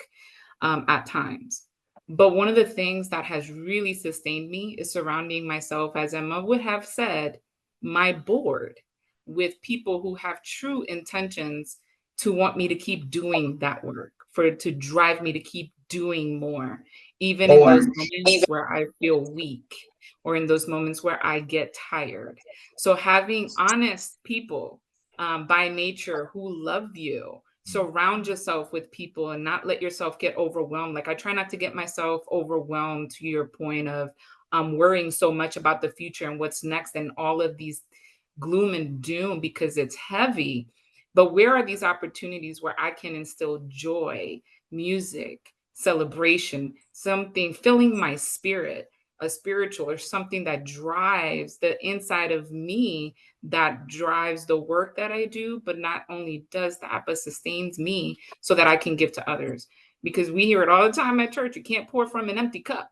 at times. But one of the things that has really sustained me is surrounding myself, as Emma would have said, my board, with people who have true intentions to want me to keep doing that work, to drive me to keep doing more, even in those moments where I feel weak or in those moments where I get tired. So having honest people by nature who love you, surround yourself with people and not let yourself get overwhelmed. Like I try not to get myself overwhelmed, to your point of worrying so much about the future and what's next and all of these gloom and doom, because it's heavy. But where are these opportunities where I can instill joy, music, celebration, something filling my spirit, a spiritual or something that drives the inside of me, that drives the work that I do, but not only does that, but sustains me so that I can give to others. Because we hear it all the time at church, you can't pour from an empty cup.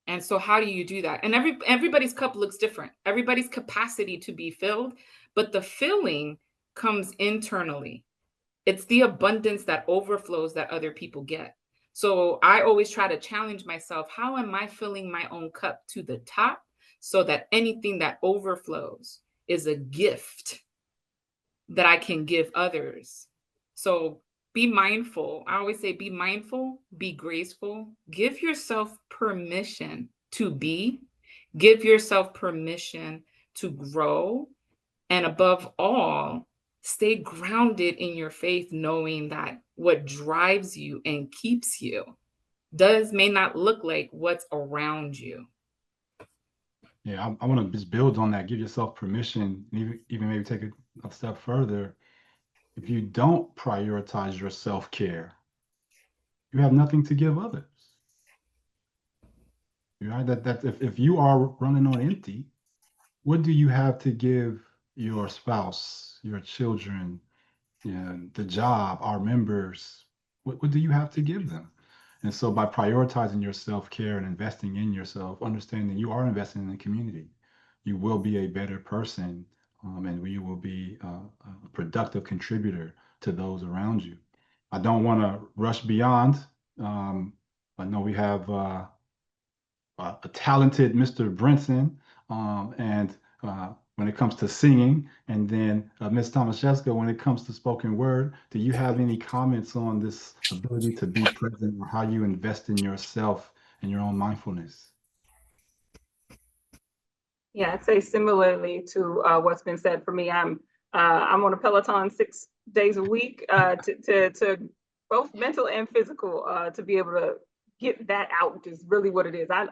And so how do you do that? And everybody's cup looks different. Everybody's capacity to be filled, but the filling comes internally. It's the abundance that overflows that other people get. So I always try to challenge myself. How am I filling my own cup to the top so that anything that overflows is a gift that I can give others? So be mindful. I always say, be mindful, be graceful, give yourself permission to be, give yourself permission to grow. And above all, stay grounded in your faith, knowing that what drives you and keeps you may not look like what's around you. Yeah, I want to just build on that. Give yourself permission, and even maybe take it a step further. If you don't prioritize your self-care, you have nothing to give others. Right? That if you are running on empty, what do you have to give your spouse, your children, the job, our members? What do you have to give them? And so by prioritizing your self-care and investing in yourself, understanding you are investing in the community, you will be a better person, and you will be a productive contributor to those around you. I don't want to rush beyond. I know we have a talented Mr. Brinson, and when it comes to singing, and then Ms. Tomaszewska, when it comes to spoken word. Do you have any comments on this ability to be present, or how you invest in yourself and your own mindfulness? Yeah, I'd say similarly to what's been said for me. I'm on a Peloton 6 days a week to both mental and physical, to be able to get that out is really what it is. I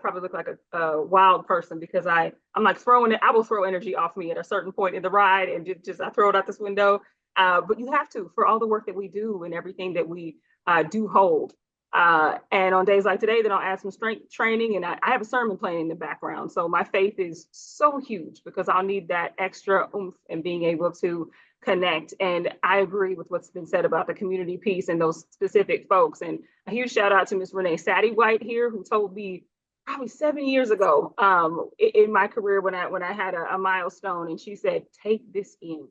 probably look like a wild person because I'm like I will throw energy off me at a certain point in the ride and just I throw it out this window. But you have to, for all the work that we do and everything that we do hold. And on days like today, then I'll add some strength training, and I have a sermon playing in the background. So my faith is so huge because I'll need that extra oomph and being able to connect. And I agree with what's been said about the community piece and those specific folks. And a huge shout out to Miss Renee Sadie-White here, who told me probably 7 years ago in my career when I had a milestone, and she said, take this in,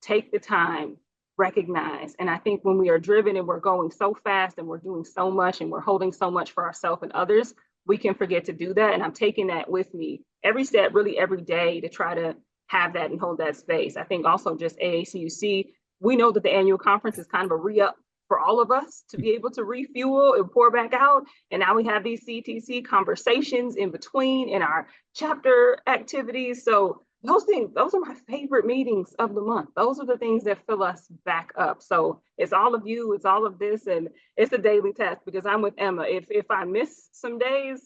take the time, recognize. And I think when we are driven and we're going so fast and we're doing so much and we're holding so much for ourselves and others, we can forget to do that. And I'm taking that with me every step, really every day, to try to have that and hold that space. I think also just AACUC, we know that the annual conference is kind of a re-up for all of us to be able to refuel and pour back out. And now we have these CTC conversations in between in our chapter activities. So those things, those are my favorite meetings of the month. Those are the things that fill us back up. So it's all of you, it's all of this, and it's a daily task because I'm with Emma. If I miss some days,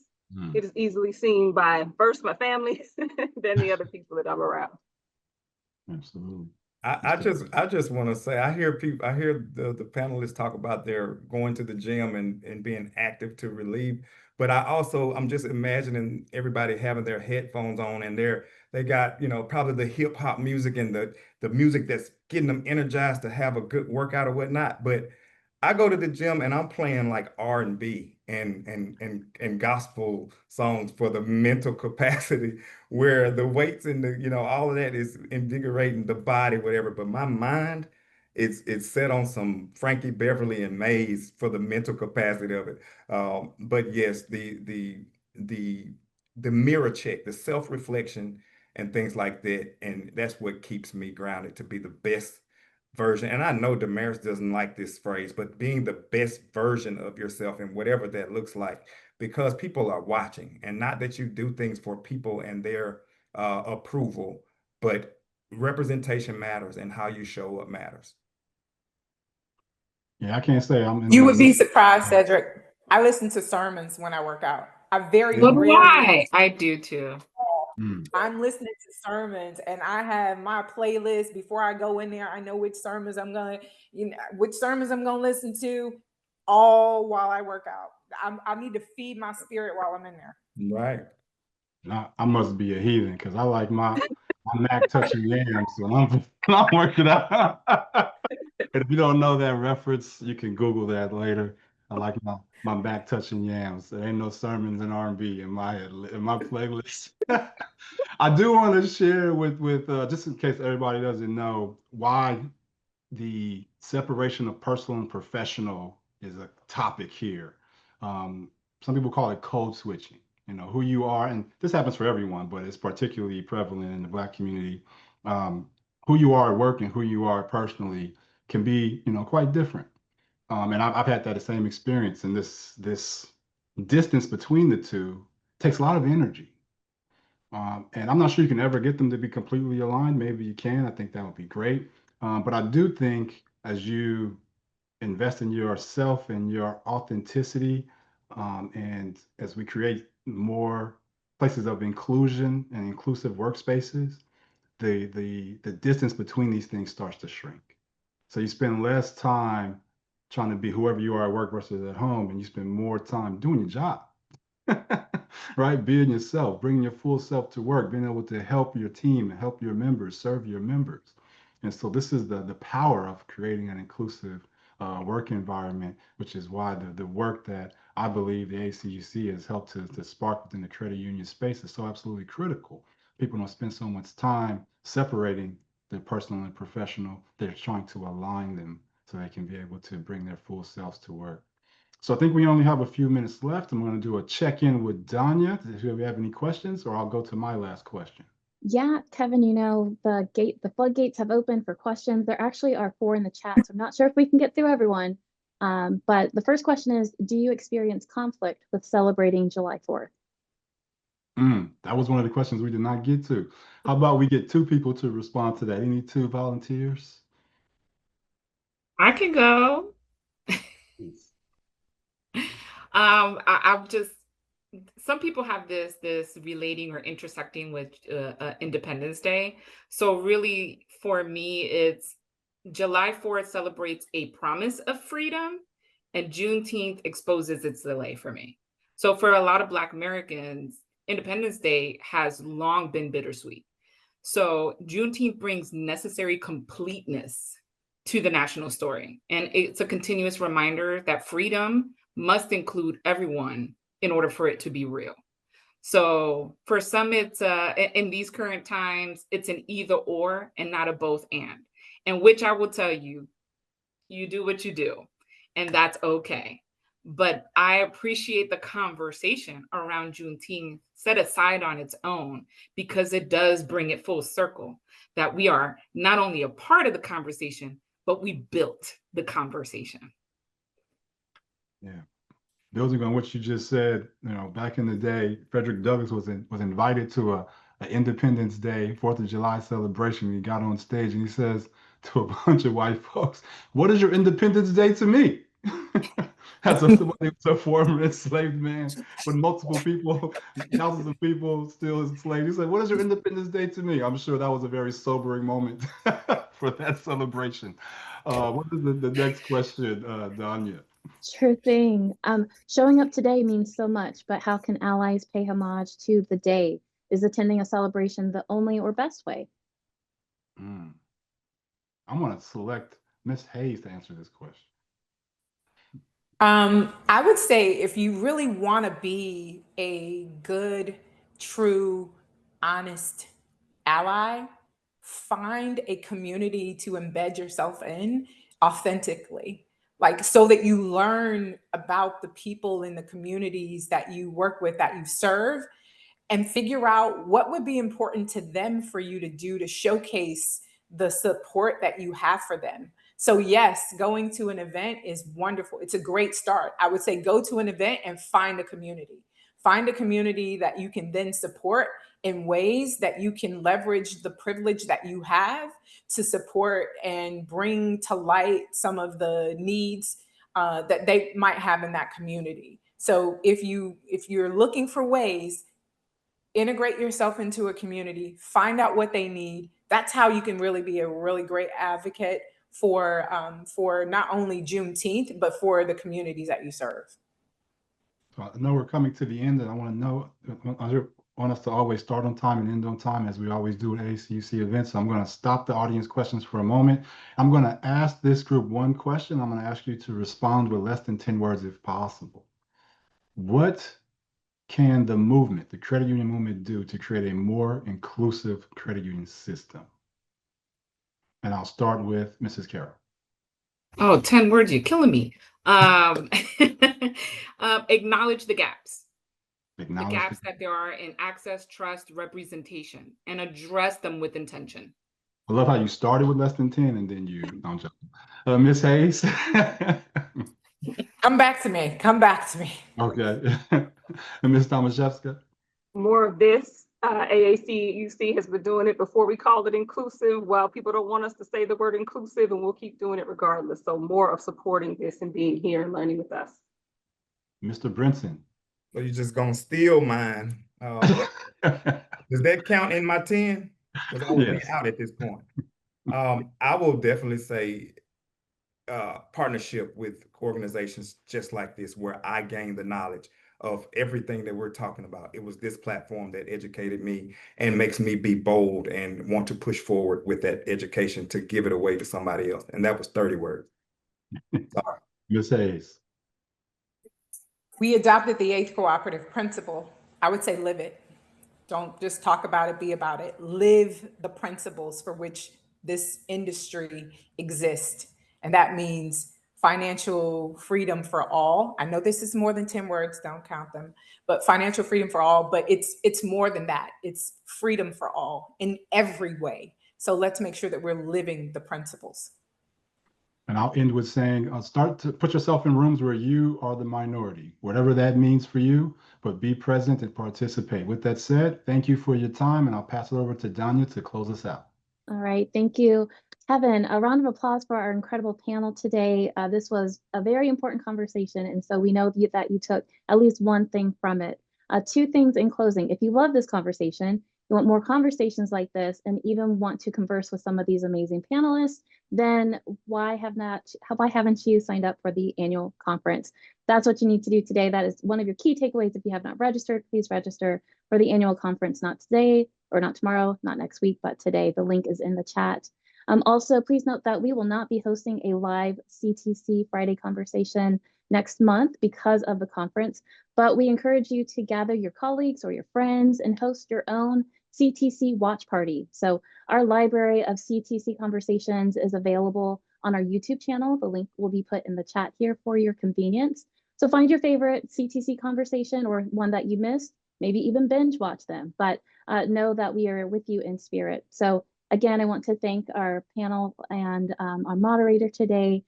it is easily seen by first my family, then the other people that I'm around. Absolutely. I just want to say, I hear the panelists talk about their going to the gym and being active to relieve, but I'm just imagining everybody having their headphones on and they got, probably the hip hop music and the music that's getting them energized to have a good workout or whatnot. But I go to the gym and I'm playing like R&B and gospel songs for the mental capacity, where the weights and all of that is invigorating the body, whatever. But my mind it's set on some Frankie Beverly and Mays for the mental capacity of it. But yes, the mirror check, the self-reflection and things like that. And that's what keeps me grounded to be the best version. And I know Damaris doesn't like this phrase, but being the best version of yourself and whatever that looks like, because people are watching, and not that you do things for people and their approval, but representation matters and how you show up matters. Yeah, I can't say I'm in You would be surprised, Cedric. I listen to sermons when I work out. I very But rarely. why? I do too. I'm listening to sermons and I have my playlist before I go in there. I know which sermons I'm gonna listen to all while I work out. I need to feed my spirit while I'm in there. Right. I must be a heathen because I like my Mac touching yams when I'm working out. And if you don't know that reference, you can Google that later. I like my back touching yams. There ain't no sermons in R&B in my playlist. I do want to share with just in case everybody doesn't know why the separation of personal and professional is a topic here. Some people call it code switching. Who you are, and this happens for everyone, but it's particularly prevalent in the Black community. Who you are at work and who you are personally can be, quite different. And I've had that same experience, and this distance between the two takes a lot of energy. And I'm not sure you can ever get them to be completely aligned. Maybe you can. I think that would be great. But I do think as you invest in yourself and your authenticity, and as we create more places of inclusion and inclusive workspaces, the distance between these things starts to shrink. So you spend less time trying to be whoever you are at work versus at home, and you spend more time doing your job. Right? Being yourself, bringing your full self to work, being able to help your team and help your members, serve your members. And so this is the power of creating an inclusive work environment, which is why the work that I believe the AACUC has helped to spark within the credit union space is so absolutely critical. People don't spend so much time separating the personal and professional. They're trying to align them so they can be able to bring their full selves to work. So I think we only have a few minutes left. I'm going to do a check-in with Danya. Do we have any questions, or I'll go to my last question? Yeah, Kevin, the floodgates have opened for questions. There actually are 4 in the chat, so I'm not sure if we can get through everyone. But the first question is, do you experience conflict with celebrating July 4th? That was one of the questions we did not get to. How about we get 2 people to respond to that? Any 2 volunteers? I can go. I'm just, some people have this relating or intersecting with Independence Day. So really, for me, it's July 4th celebrates a promise of freedom, and Juneteenth exposes its delay for me. So for a lot of Black Americans, Independence Day has long been bittersweet. So Juneteenth brings necessary completeness to the national story. And it's a continuous reminder that freedom must include everyone in order for it to be real. So for some, it's in these current times, it's an either or and not a both and which I will tell you, you do what you do, and that's okay. But I appreciate the conversation around Juneteenth set aside on its own, because it does bring it full circle that we are not only a part of the conversation, but we built the conversation. Yeah. Building on what you just said, back in the day, Frederick Douglass was invited to an Independence Day, 4th of July celebration. He got on stage and he says to a bunch of white folks, "What is your Independence Day to me?" As a former enslaved man with multiple people, thousands of people still enslaved. He said, "What is your Independence Day to me?" I'm sure that was a very sobering moment for that celebration. What is the next question, Danya? Sure thing. Showing up today means so much, but how can allies pay homage to the day? Is attending a celebration the only or best way? I'm going to select Ms. Hayes to answer this question. I would say if you really want to be a good, true, honest ally, find a community to embed yourself in authentically, like so that you learn about the people in the communities that you work with, that you serve, and figure out what would be important to them for you to do to showcase the support that you have for them. So yes, going to an event is wonderful. It's a great start. I would say go to an event and find a community. Find a community that you can then support in ways that you can leverage the privilege that you have to support and bring to light some of the needs that they might have in that community. So if you're looking for ways, integrate yourself into a community, find out what they need. That's how you can really be a really great advocate for not only Juneteenth, but for the communities that you serve. So I know we're coming to the end, and I want us to always start on time and end on time, as we always do at AACUC events. So I'm going to stop the audience questions for a moment. I'm going to ask this group one question. I'm going to ask you to respond with less than 10 words if possible. What can the movement, the credit union movement, do to create a more inclusive credit union system? And I'll start with Mrs. Carroll. Oh, 10 words, you're killing me. Acknowledge the gaps. The gaps that there are in access, trust, representation, and address them with intention. I love how you started with less than 10 and then you don't jump. Ms. Hayes. Come back to me. Come back to me. Okay. And Ms. Tomaszewska. More of this. AACUC has been doing it before we called it inclusive. Well, people don't want us to say the word inclusive, and we'll keep doing it regardless. So more of supporting this and being here and learning with us. Mr. Brinson. So you're just gonna steal mine. Does that count in my 10? Because I will be out at this point. I will definitely say partnership with organizations just like this, where I gain the knowledge of everything that we're talking about. It was this platform that educated me and makes me be bold and want to push forward with that education to give it away to somebody else. And that was 30 words. Ms. Hayes. We adopted the 8th cooperative principle. I would say live it. Don't just talk about it, be about it. Live the principles for which this industry exists. And that means financial freedom for all. I know this is more than 10 words, don't count them, but financial freedom for all, but it's more than that. It's freedom for all in every way. So let's make sure that we're living the principles. And I'll end with saying, start to put yourself in rooms where you are the minority, whatever that means for you, but be present and participate. With that said, thank you for your time, and I'll pass it over to Danya to close us out. All right, thank you. Kevin, a round of applause for our incredible panel today. This was a very important conversation, and so we know that you took at least one thing from it. 2 things in closing. If you love this conversation, you want more conversations like this, and even want to converse with some of these amazing panelists, then why haven't you signed up for the annual conference? That's what you need to do today. That is one of your key takeaways. If you have not registered, please register for the annual conference, not today or not tomorrow, not next week, but today. The link is in the chat. Also, please note that we will not be hosting a live CTC Friday conversation next month because of the conference, but we encourage you to gather your colleagues or your friends and host your own CTC watch party. So our library of CTC conversations is available on our YouTube channel. The link will be put in the chat here for your convenience. So find your favorite CTC conversation or one that you missed, maybe even binge watch them, but know that we are with you in spirit. So again, I want to thank our panel and our moderator today.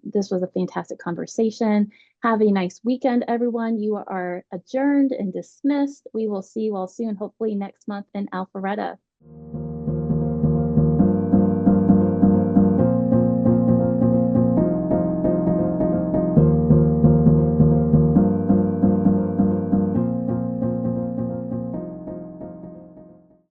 This was a fantastic conversation. Have a nice weekend, everyone. You are adjourned and dismissed. We will see you all soon, hopefully next month in Alpharetta.